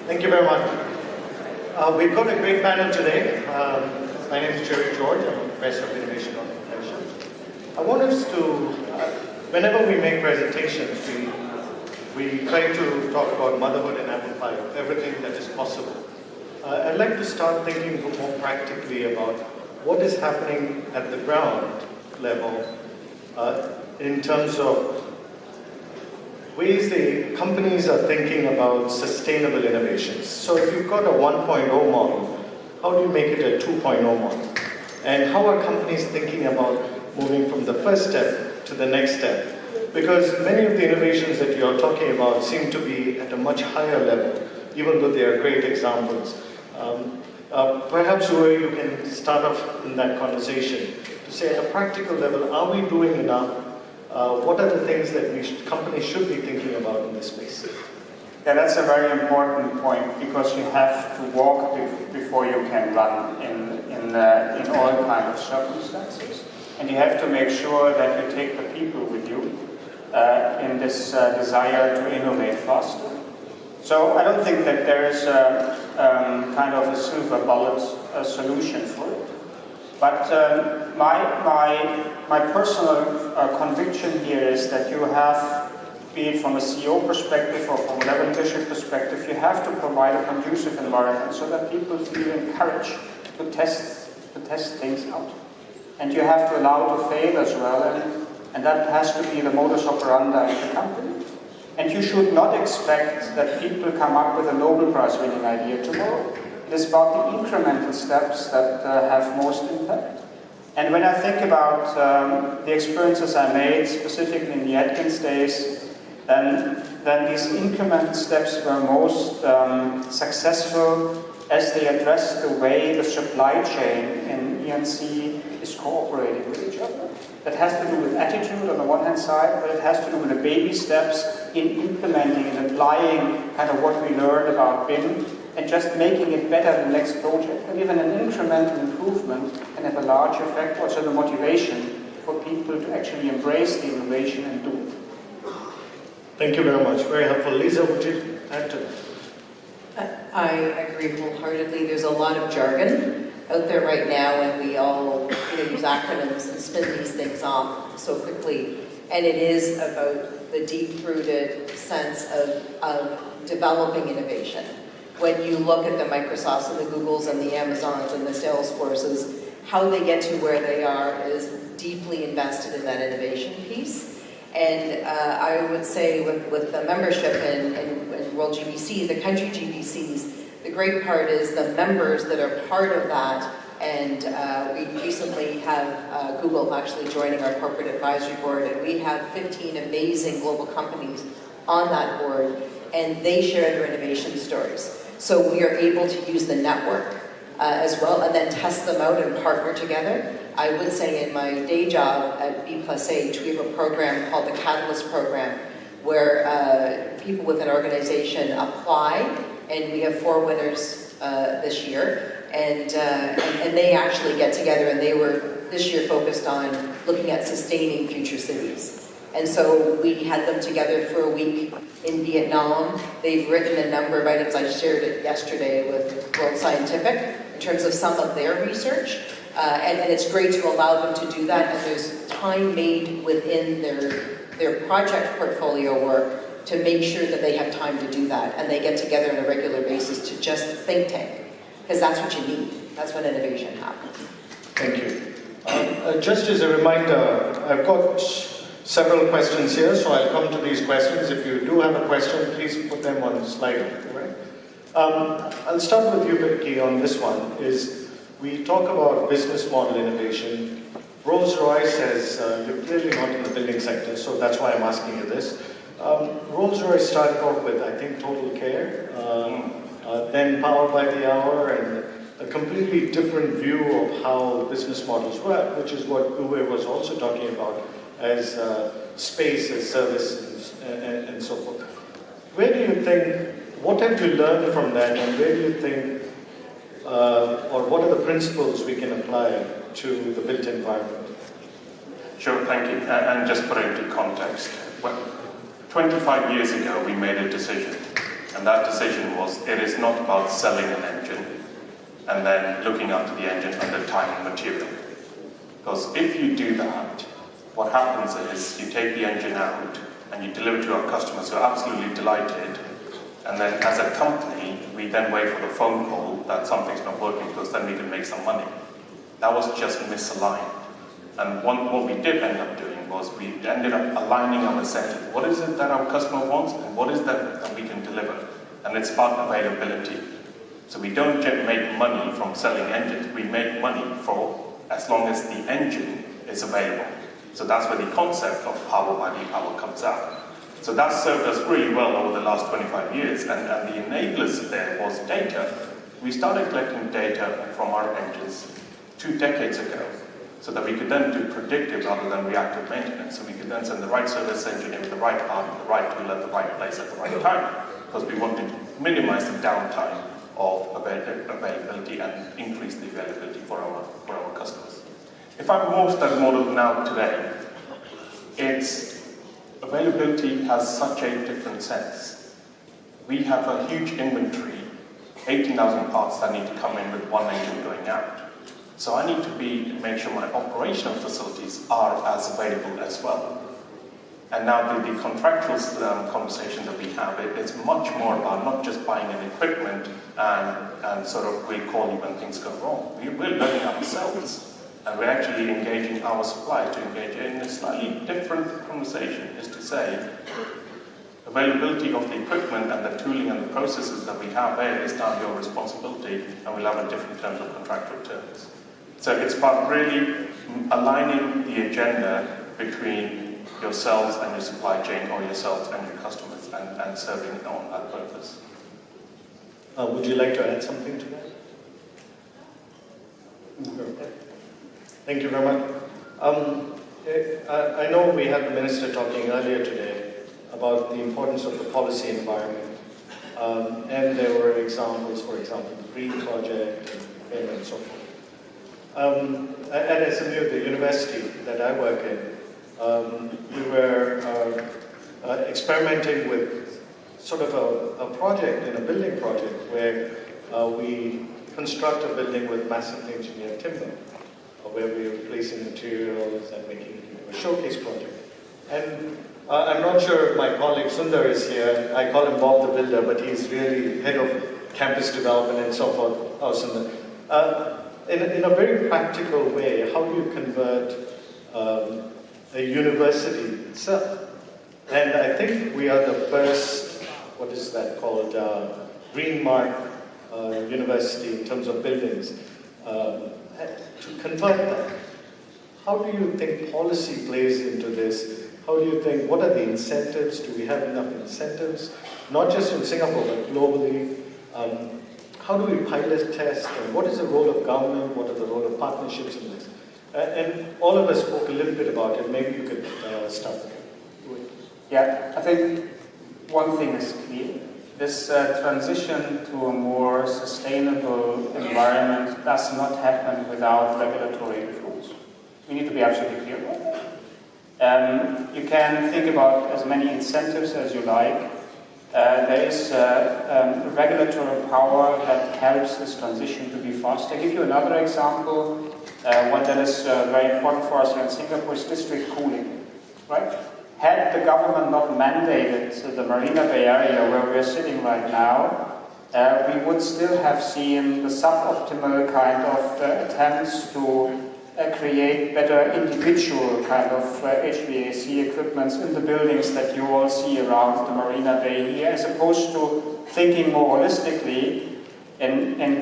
Thank you very much. We've got a great panel today. My name is Jerry George. I'm a professor of innovation and entrepreneurship. I want us to, whenever we make presentations, we try to talk about motherhood and amplify everything that is possible. I'd like to start thinking more practically about what is happening at the ground level in terms of ways the companies are thinking about sustainable innovations. So if you've got a 1.0 model, how do you make it a 2.0 model? And how are companies thinking about moving from the first step to the next step? Because many of the innovations that you're talking about seem to be at a much higher level, even though they are great examples. Perhaps where you can start off in that conversation to say at a practical level, are we doing enough? What are the things that companies should be thinking about in this space? Yeah, that's a very important point, because you have to walk before you can run in all kinds of circumstances. And you have to make sure that you take the people with you in this desire to innovate faster. So I don't think that there is kind of a silver bullet solution for it. But my personal conviction here is that you have, be it from a CEO perspective or from whatever leadership perspective, you have to provide a conducive environment so that people feel encouraged to test things out. And you have to allow to fail as well, and that has to be the modus operandi of the company. And you should not expect that people come up with a Nobel Prize winning idea tomorrow. It is about the incremental steps that have most impact. And when I think about the experiences I made, specifically in the Atkins days, then these incremental steps were most successful as they addressed the way the supply chain in E&C is cooperating with each other. That has to do with attitude on the one hand side, but it has to do with the baby steps in implementing and applying kind of what we learned about BIM, and just making it better the next project. And even an incremental improvement can have a large effect, also the motivation for people to actually embrace the innovation and do it. Thank you very much. Very helpful. Lisa, would you add to that? I agree wholeheartedly. There's a lot of jargon out there right now, and we all use acronyms and spin these things off so quickly. And it is about the deep-rooted sense of developing innovation. When you look at the Microsofts and the Googles and the Amazons and the Salesforces, how they get to where they are is deeply invested in that innovation piece. And I would say with the membership in World GBC, the country GBCs, the great part is the members that are part of that. And we recently have Google actually joining our corporate advisory board, and we have 15 amazing global companies on that board, and they share their innovation stories. So we are able to use the network as well, and then test them out and partner together. I would say in my day job at B+H, we have a program called the Catalyst Program, where people with an organization apply, and we have 4 winners this year, and they actually get together, and they were this year focused on looking at sustaining future cities. And so we had them together for a week in Vietnam. They've written a number of items. I shared it yesterday with World Scientific in terms of some of their research. And it's great to allow them to do that, and there's time made within their project portfolio work to make sure that they have time to do that, and they get together on a regular basis to just think tank, because that's what you need. That's when innovation happens. Thank you. Just as a reminder, I've got several questions here, so I'll come to these questions. If you do have a question, please put them on the slide. Right? I'll start with you, Vicky, on this one. We talk about business model innovation. Rolls-Royce says, you're clearly not in the building sector, so that's why I'm asking you this. Rolls-Royce started off with, I think, Total Care, then Power by the Hour, and a completely different view of how business models work, which is what Uwe was also talking about as space, as service, and so forth. Where do you think, what have you learned from that, and where do you think, or what are the principles we can apply to the built environment? Sure, thank you. And just put it into context. Well, 25 years ago, we made a decision And that decision was, it is not about selling an engine and then looking after the engine under time and material. Because if you do that, what happens is you take the engine out and you deliver to our customers who are absolutely delighted, and then as a company, we then wait for the phone call that something's not working because then we can make some money. That was just misaligned. And what we did end up doing was we ended up aligning our incentive. What is it that our customer wants and what is that we can deliver? And it's about availability. So we don't just make money from selling engines, we make money for as long as the engine is available. So that's where the concept of power by the hour comes out. So that served us really well over the last 25 years, and the enablers there was data. We started collecting data from our engines 2 decades ago, so that we could then do predictive rather than reactive maintenance. So we could then send the right service engineer with the right part, the right tool at the right place at the right time, because we wanted to minimize the downtime of availability and increase the availability for our customers. If I move that model now today, availability has such a different sense. We have a huge inventory, 18,000 parts that need to come in with one engine going out. So I need to make sure my operational facilities are as available as well. And now the contractual conversation that we have, it's much more about not just buying an equipment and sort of we'll call you when things go wrong. We're learning ourselves. And we're actually engaging our suppliers to engage in a slightly different conversation, is to say, availability of the equipment and the tooling and the processes that we have there is now your responsibility, and we'll have a different terms of contractual terms. So it's about really aligning the agenda between yourselves and your supply chain, or yourselves and your customers, and serving it on that purpose. Would you like to add something to that? Thank you very much. I know we had the Minister talking earlier today about the importance of the policy environment, and there were examples, for example, the Green Project and so forth. At SMU, the university that I work in, we were experimenting with sort of a project, a building project, where we construct a building with massively engineered timber, where we are placing materials and making it into a showcase project. And I'm not sure if my colleague Sundar is here. I call him Bob the Builder, but he's really head of campus development and so forth. Oh, Sundar. In a very practical way, how do you convert a university itself? And I think we are the first, what is that called, Green Mark university in terms of buildings. To convert that, how do you think policy plays into this? How do you think, what are the incentives? Do we have enough incentives? Not just in Singapore, but globally. How do we pilot test? And what is the role of government? What are the role of partnerships in this? And all of us spoke a little bit about it. Maybe you could start with it. Yeah, I think one thing is clear. This transition to a more sustainable environment does not happen without regulatory reforms. We need to be absolutely clear about that. You can think about as many incentives as you like. There is regulatory power that helps this transition to be fast. I'll give you another example. One that is very important for us here in Singapore is district cooling, right? Had the government not mandated the Marina Bay Area where we're sitting right now, we would still have seen the suboptimal kind of attempts to create better individual kind of HVAC equipments in the buildings that you all see around the Marina Bay here, as opposed to thinking more holistically and creating